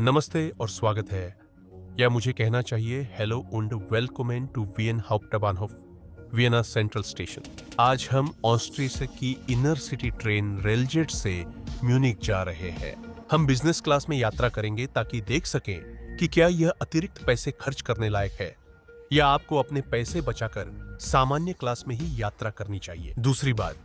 नमस्ते और स्वागत है, या मुझे कहना चाहिए हेलो und वेलकमेन टू वियन हाउप्टबाहनहोफ, वियना सेंट्रल स्टेशन। आज हम ऑस्ट्रिया की इनर सिटी ट्रेन रेलजेट से म्यूनिक जा रहे हैं। हम बिजनेस क्लास में यात्रा करेंगे ताकि देख सकें कि क्या यह अतिरिक्त पैसे खर्च करने लायक है या आपको अपने पैसे बचाकर सामान्य क्लास में ही यात्रा करनी चाहिए। दूसरी बात,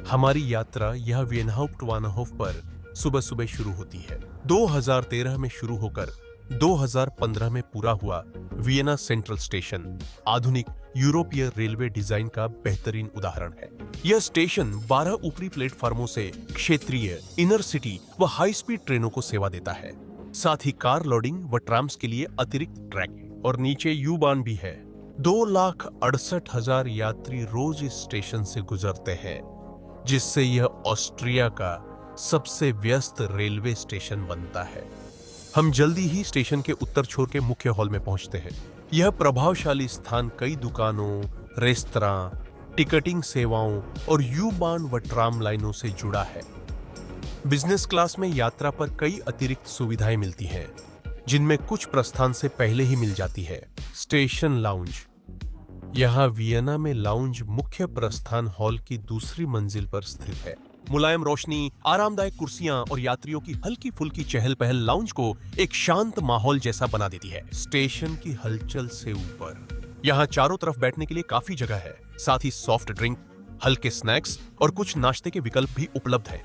हमारी यात्रा यह वियन हाउप्टबाहनहोफ पर सुबह सुबह शुरू होती है। 2013 में शुरू होकर 2015 में पूरा हुआ वियना सेंट्रल स्टेशन आधुनिक यूरोपीय रेलवे डिजाइन का बेहतरीन उदाहरण है। यह स्टेशन 12 ऊपरी प्लेटफार्मों से क्षेत्रीय, इनर सिटी व हाई स्पीड ट्रेनों को सेवा देता है। साथ ही कार लोडिंग व ट्राम्स के लिए अतिरिक्त ट्रैक और नीचे यू बान भी है। 2,68,000 यात्री रोज इस स्टेशन से गुजरते हैं, जिससे यह ऑस्ट्रिया का सबसे व्यस्त रेलवे स्टेशन बनता है। हम जल्दी ही स्टेशन के उत्तर छोर के मुख्य हॉल में पहुंचते हैं। यह प्रभावशाली स्थान कई दुकानों, रेस्तरां, टिकटिंग सेवाओं और यू बान व ट्राम लाइनों से जुड़ा है। बिजनेस क्लास में यात्रा पर कई अतिरिक्त सुविधाएं मिलती हैं, जिनमें कुछ प्रस्थान से पहले ही मिल जाती है। Station lounge. यहाँ वियना में लाउंज मुख्य प्रस्थान हॉल की दूसरी मंजिल पर स्थित है। मुलायम रोशनी, आरामदायक कुर्सियां और यात्रियों की हल्की फुल्की चहल पहल लाउंज को एक शांत माहौल जैसा बना देती है। स्टेशन की हलचल से ऊपर यहाँ चारों तरफ बैठने के लिए काफी जगह है। साथ ही सॉफ्ट ड्रिंक, हल्के स्नैक्स और कुछ नाश्ते के विकल्प भी उपलब्ध हैं।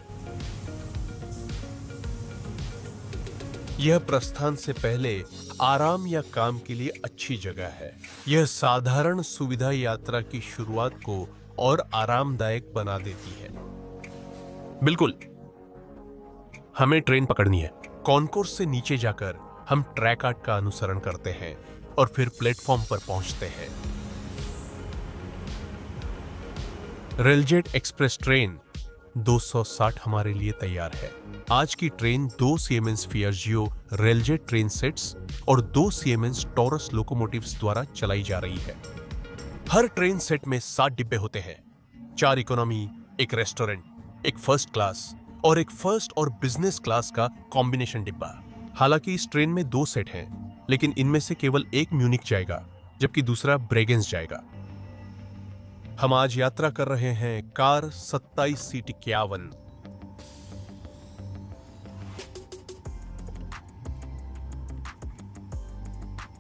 यह प्रस्थान से पहले आराम या काम के लिए अच्छी जगह है। यह साधारण सुविधा यात्रा की शुरुआत को और आरामदायक बना देती है। बिल्कुल, हमें ट्रेन पकड़नी है। कॉन्कोर्स से नीचे जाकर हम ट्रैक आर्ट का अनुसरण करते हैं और फिर प्लेटफॉर्म पर पहुंचते हैं। रेलजेट एक्सप्रेस ट्रेन 260 हमारे लिए तैयार है। आज की ट्रेन 2 सीमेंस फियाजियो रेलजेट ट्रेन सेट्स और 2 सीमेंस टॉरस लोकोमोटिव्स द्वारा चलाई जा रही है। हर ट्रेन सेट में 7 डिब्बे होते हैं, 4 इकोनॉमी, एक रेस्टोरेंट, एक फर्स्ट क्लास और एक फर्स्ट और बिजनेस क्लास का कॉम्बिनेशन डिब्बा। हालांकि इस ट्रेन में 2 सेट हैं, लेकिन इनमें से केवल एक म्यूनिक जाएगा जबकि दूसरा ब्रेगेंस जाएगा। हम आज यात्रा कर रहे हैं कार 27 सीट 51।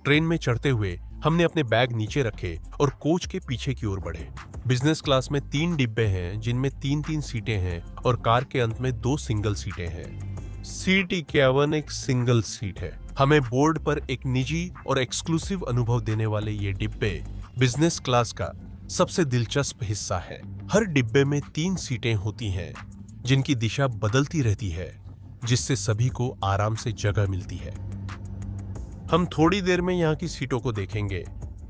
ट्रेन में चढ़ते हुए हमने अपने बैग नीचे रखे और कोच के पीछे की ओर बढ़े। बिजनेस क्लास में 3 डिब्बे हैं, जिनमें 3-3 सीटें हैं और कार के अंत में 2 सिंगल सीटें हैं। सीट 51 एक सिंगल सीट है। हमें बोर्ड पर एक निजी और एक्सक्लूसिव अनुभव देने वाले ये डिब्बे बिजनेस क्लास का सबसे दिलचस्प हिस्सा है। हर डिब्बे में 3 सीटें होती हैं, जिनकी दिशा बदलती रहती है, जिससे सभी को आराम से जगह मिलती है। हम थोड़ी देर में यहाँ की सीटों को देखेंगे,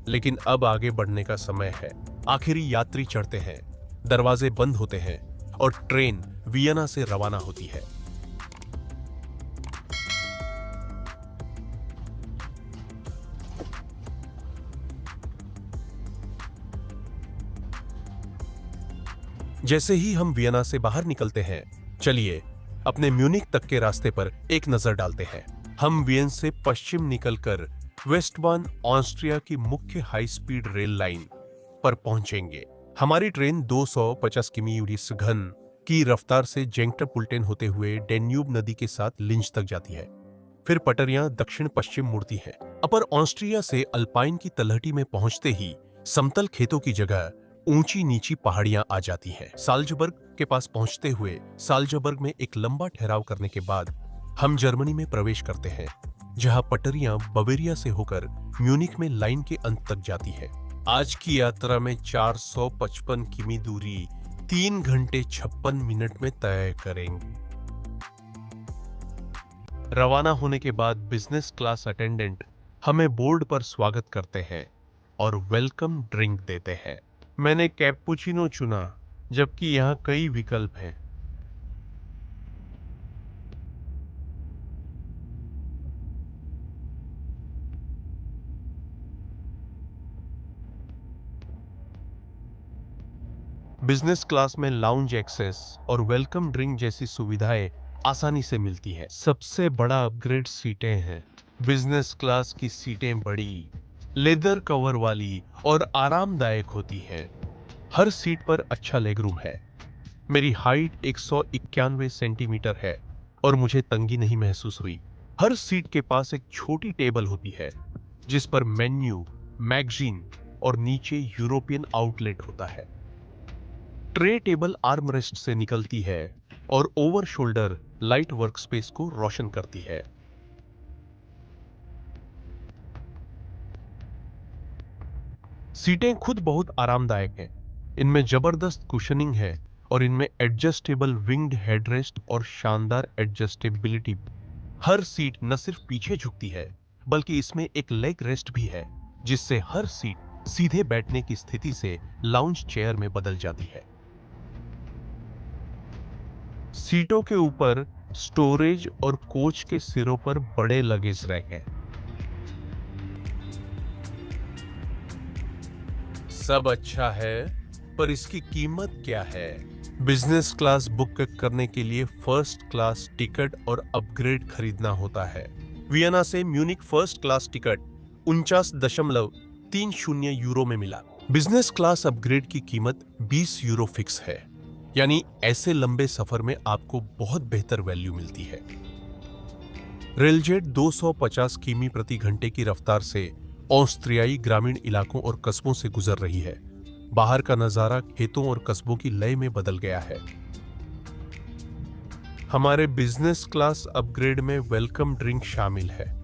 लेकिन अब आगे बढ़ने का समय है। आखिरी यात्री चढ़ते हैं, दरवाजे बंद होते हैं और ट्रेन वियना से रवाना होती है। जैसे ही हम वियना से बाहर निकलते हैं, चलिए अपने म्यूनिक तक के रास्ते पर एक नजर डालते हैं। हम वियन से पश्चिम निकलकर वेस्टबान ऑस्ट्रिया की मुख्य हाई स्पीड रेल लाइन पर पहुंचेंगे। हमारी ट्रेन 250 किमी घन की रफ्तार से जेंक्टरपुल्टेन होते हुए डेन्यूब नदी के साथ लिंच तक जाती है। फिर पटरियां दक्षिण पश्चिम मुड़ती हैं। अपर ऑस्ट्रिया से अल्पाइन की तलहटी में पहुंचते ही समतल खेतों की जगह ऊंची नीची पहाड़ियां आ जाती हैं। साल्जबर्ग के पास पहुंचते हुए साल्जबर्ग में एक लंबा ठहराव करने के बाद हम जर्मनी में प्रवेश करते हैं, जहां पटरियां बवेरिया से होकर म्यूनिक में लाइन के अंत तक जाती है। आज की यात्रा में 455 किमी दूरी 3 घंटे 56 मिनट में तय करेंगे। रवाना होने के बाद बिजनेस क्लास अटेंडेंट हमें बोर्ड पर स्वागत करते हैं और वेलकम ड्रिंक देते हैं। मैंने कैपुचिनो चुना, जबकि यहाँ कई विकल्प हैं। बिजनेस क्लास में लाउंज एक्सेस और वेलकम ड्रिंक जैसी सुविधाएं आसानी से मिलती है। सबसे बड़ा अपग्रेड सीटें हैं। बिजनेस क्लास की सीटें बड़ी, लेदर कवर वाली और आरामदायक होती हैं। हर सीट पर अच्छा लेग रूम है। मेरी हाइट 191 सेंटीमीटर है और मुझे तंगी नहीं महसूस हुई। हर सीट के पास एक छोटी टेबल होती है जिस पर मेन्यू, मैगजीन और नीचे यूरोपियन आउटलेट होता है। ट्रे टेबल आर्मरेस्ट से निकलती है और ओवर शोल्डर लाइट वर्कस्पेस को रोशन करती है। सीटें खुद बहुत आरामदायक हैं। इनमें जबरदस्त कुशनिंग है और इनमें एडजस्टेबल विंग्ड हेडरेस्ट और शानदार एडजस्टेबिलिटी। हर सीट न सिर्फ पीछे झुकती है बल्कि इसमें एक लेग रेस्ट भी है जिससे हर सीट सीधे बैठने की स्थिति से लाउंज चेयर में बदल जाती है। सीटों के ऊपर स्टोरेज और कोच के सिरों पर बड़े लगेज रैक हैं। सब अच्छा है, पर इसकी कीमत क्या है? बिजनेस क्लास बुक करने के लिए फर्स्ट क्लास टिकट और अपग्रेड खरीदना होता है। वियना से Munich first class ticket 49.30 euro में मिला। बिजनेस क्लास अपग्रेड की कीमत 20 यूरो फिक्स है, यानी ऐसे लंबे सफर में आपको बहुत बेहतर वैल्यू मिलती है। रेलजेट 250 किमी प्रति घंटे की रफ्तार से ऑस्ट्रियाई ग्रामीण इलाकों और कस्बों से गुजर रही है। बाहर का नजारा खेतों और कस्बों की लय में बदल गया है। हमारे बिजनेस क्लास अपग्रेड में वेलकम ड्रिंक शामिल है,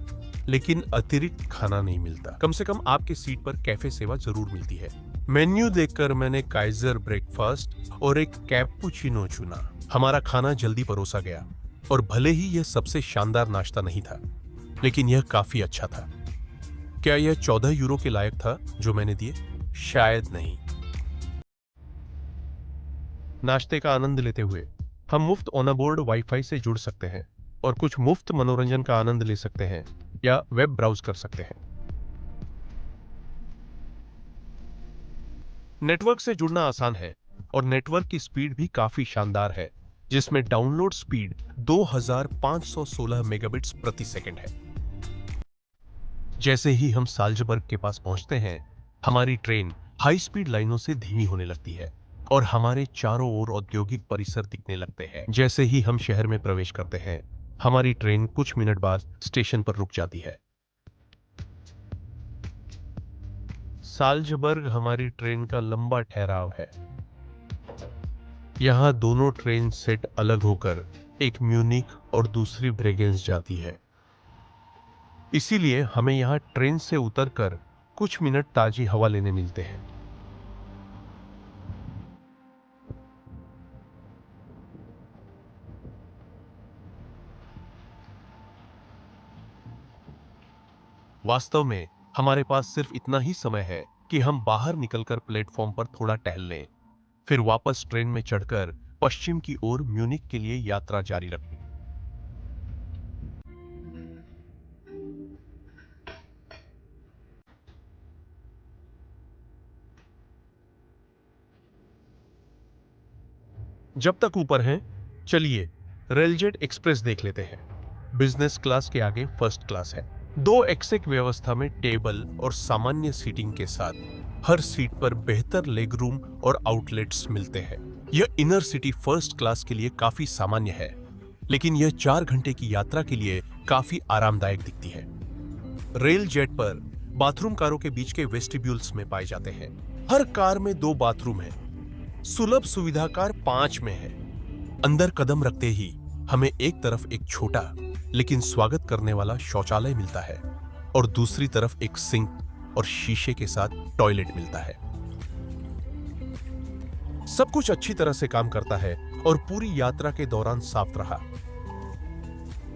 लेकिन अतिरिक्त खाना नहीं मिलता। कम से कम आपके सीट पर कैफे सेवा जरूर मिलती है। मेन्यू देखकर मैंने काइजर ब्रेकफास्ट और एक कैपुचिनो चुना। हमारा खाना जल्दी परोसा गया और भले ही यह सबसे शानदार नाश्ता नहीं था, लेकिन यह काफी अच्छा था। क्या यह 14 यूरो के लायक था जो मैंने दिए? शायद नहीं। नाश्ते का आनंद लेते हुए हम मुफ्त ऑन बोर्ड वाईफाई से जुड़ सकते हैं और कुछ मुफ्त मनोरंजन का आनंद ले सकते हैं या वेब ब्राउज कर सकते हैं। नेटवर्क से जुड़ना आसान है और नेटवर्क की स्पीड भी काफी शानदार है, जिसमें डाउनलोड स्पीड 2516 मेगाबिट्स प्रति सेकंड है। जैसे ही हम साल्जबर्ग के पास पहुंचते हैं, हमारी ट्रेन हाई स्पीड लाइनों से धीमी होने लगती है और हमारे चारों ओर औद्योगिक परिसर दिखने लगते हैं। जैसे ही हम शहर में प्रवेश करते हैं, हमारी ट्रेन कुछ मिनट बाद स्टेशन पर रुक जाती है। साल्जबर्ग हमारी ट्रेन का लंबा ठहराव है। यहां दोनों ट्रेन सेट अलग होकर एक म्यूनिक और दूसरी ब्रेगेंस जाती है। इसीलिए हमें यहां ट्रेन से उतरकर कुछ मिनट ताजी हवा लेने मिलते हैं। वास्तव में हमारे पास सिर्फ इतना ही समय है कि हम बाहर निकलकर प्लेटफॉर्म पर थोड़ा टहल लें, फिर वापस ट्रेन में चढ़कर पश्चिम की ओर म्यूनिक के लिए यात्रा जारी रखें। जब तक ऊपर हैं, चलिए रेलजेट एक्सप्रेस देख लेते हैं। बिजनेस क्लास के आगे फर्स्ट क्लास है। 2 एक्सेक व्यवस्था में टेबल और सामान्य सीटिंग के साथ हर सीट पर बेहतर लेग रूम और आउटलेट्स मिलते हैं। यह इनर सिटी फर्स्ट क्लास के लिए काफी सामान्य है, लेकिन यह 4 घंटे की यात्रा के लिए काफी आरामदायक दिखती है। रेल जेट पर बाथरूम कारों के बीच के वेस्टिब्यूल्स में पाए जाते हैं। हर कार में 2 बाथरूम हैं। सुलभ सुविधा कार 5 में है। अंदर कदम रखते ही हमें एक तरफ एक छोटा लेकिन स्वागत करने वाला शौचालय मिलता है और दूसरी तरफ एक सिंक और शीशे के साथ टॉयलेट मिलता है। सब कुछ अच्छी तरह से काम करता है और पूरी यात्रा के दौरान साफ रहा।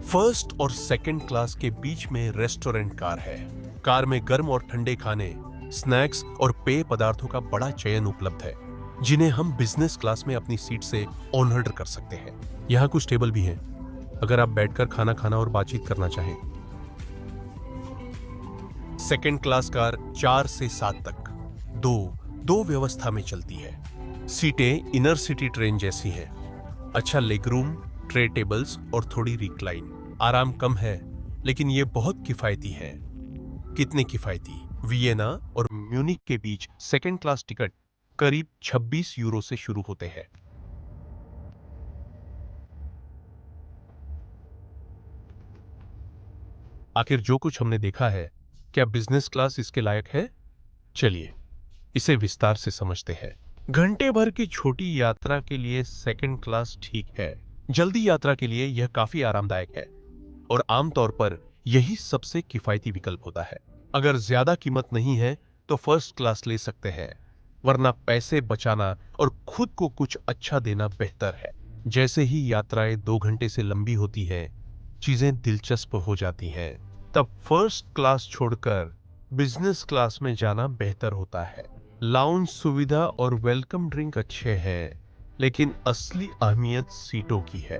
फर्स्ट और सेकंड क्लास के बीच में रेस्टोरेंट कार है। कार में गर्म और ठंडे खाने, स्नैक्स और पेय पदार्थों का बड़ा चयन उपलब्ध है, जिन्हें हम बिजनेस क्लास में अपनी सीट से ऑर्डर कर सकते हैं। यहाँ कुछ टेबल भी हैं, अगर आप बैठकर खाना खाना और बातचीत करना चाहें। सेकंड क्लास कार 4 से 7 तक दो व्यवस्था में चलती है। सीटें इनर सिटी ट्रेन जैसी हैं। अच्छा लेग रूम, ट्रे टेबल्स और थोड़ी रिक्लाइन। आराम कम है लेकिन ये बहुत किफायती है। कितने किफायती? वियना और म्यूनिक के बीच सेकंड क्लास टिकट करीब 26 यूरो से शुरू होते हैं। आखिर जो कुछ हमने देखा है, क्या बिजनेस क्लास इसके लायक है? चलिए इसे विस्तार से समझते हैं। घंटे भर की छोटी यात्रा के लिए सेकंड क्लास ठीक है। जल्दी यात्रा के लिए यह काफी आरामदायक है और आमतौर पर यही सबसे किफायती विकल्प होता है। अगर ज्यादा कीमत नहीं है तो फर्स्ट क्लास ले सकते हैं, वरना पैसे बचाना और खुद को कुछ अच्छा देना बेहतर है। जैसे ही यात्राएं 2 घंटे से लंबी होती है, चीजें दिलचस्प हो जाती हैं। तब फर्स्ट क्लास छोड़कर बिजनेस क्लास में जाना बेहतर होता है। लाउंज सुविधा और वेलकम ड्रिंक अच्छे हैं, लेकिन असली अहमियत सीटों की है।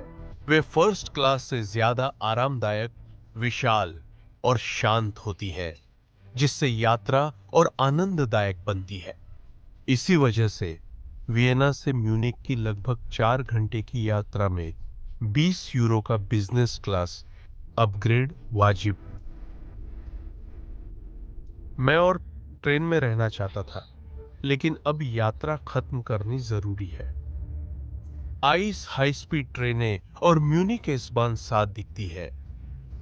वे फर्स्ट क्लास से ज्यादा आरामदायक, विशाल और शांत होती है, जिससे यात्रा और आनंददायक बनती है। इसी वजह से वियना से म्यूनिक की लगभग 4 घंटे की यात्रा में 20 यूरो का बिजनेस क्लास अपग्रेड वाजिब। मैं और ट्रेन में रहना चाहता था, लेकिन अब यात्रा खत्म करनी जरूरी है। आइस हाई स्पीड ट्रेनें और म्यूनिक एस बान साथ दिखती है।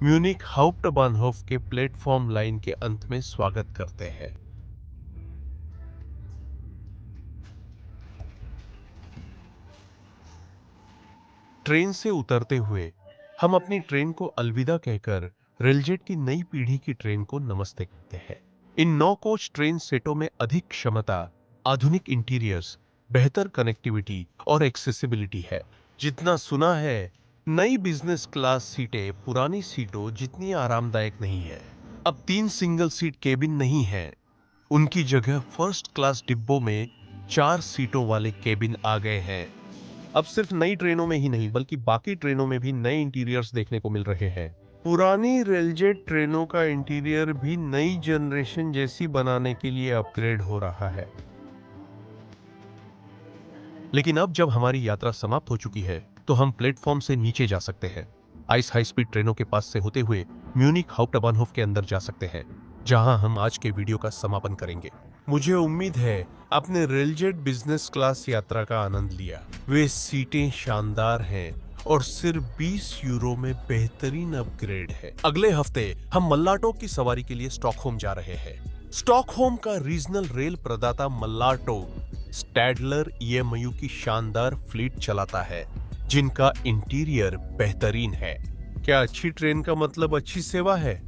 म्यूनिक हाउप्टबानहोफ के प्लेटफॉर्म लाइन के अंत में स्वागत करते हैं। ट्रेन से उतरते हुए हम अपनी ट्रेन को अलविदा कहकर रेलजेट की नई पीढ़ी की ट्रेन को नमस्ते कहते हैं। इन 9 कोच ट्रेन सेटों में अधिक क्षमता, आधुनिक इंटीरियर्स, बेहतर कनेक्टिविटी और एक्सेसिबिलिटी है। जितना सुना है, नई बिजनेस क्लास सीटें पुरानी सीटों जितनी आरामदायक नहीं है। अब 3 सिंगल सीट केबिन नहीं है, उनकी जगह फर्स्ट क्लास डिब्बों में 4 सीटों वाले केबिन आ गए हैं। अब सिर्फ नई ट्रेनों में ही नहीं बल्कि बाकी ट्रेनों में भी नए इंटीरियर्स देखने को मिल रहे हैं। पुरानी रेलजेट ट्रेनों का इंटीरियर भी नई जनरेशन जैसी बनाने के लिए अपग्रेड हो रहा है। लेकिन अब जब हमारी यात्रा समाप्त हो चुकी है, तो हम प्लेटफॉर्म से नीचे जा सकते हैं। आइस हाई स्पीड ट्रेनों के पास से होते हुए म्यूनिक हाउप्टबानहोफ के अंदर जा सकते हैं, जहां हम आज के वीडियो का समापन करेंगे। मुझे उम्मीद है आपने रेलजेट बिजनेस क्लास यात्रा का आनंद लिया। वे सीटें शानदार हैं और सिर्फ 20 यूरो में बेहतरीन अपग्रेड है। अगले हफ्ते हम मल्लाटो की सवारी के लिए स्टॉकहोम जा रहे हैं। स्टॉकहोम का रीजनल रेल प्रदाता मल्लाटो स्टैडलर ईएमयू की शानदार फ्लीट चलाता है, जिनका इंटीरियर बेहतरीन है। क्या अच्छी ट्रेन का मतलब अच्छी सेवा है?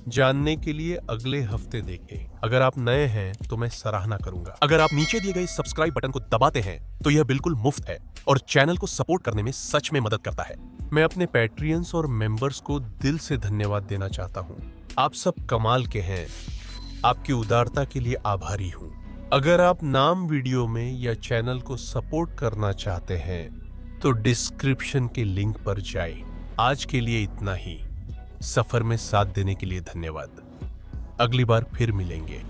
जानने के लिए अगले हफ्ते देखें। अगर आप नए हैं तो मैं सराहना करूंगा। अगर आप नीचे दिए गए सब्सक्राइब बटन को दबाते हैं तो यह बिल्कुल मुफ्त है और चैनल को सपोर्ट करने में सच में मदद करता है। मैं अपने पैट्रियंस और मेंबर्स को दिल से धन्यवाद देना चाहता हूं। आप सब कमाल के हैं। आपकी उदारता के लिए आभारी हूं। अगर आप नाम वीडियो में या चैनल को सपोर्ट करना चाहते हैं तो डिस्क्रिप्शन के लिंक पर जाएं। आज के लिए इतना ही। सफर में साथ देने के लिए धन्यवाद। अगली बार फिर मिलेंगे।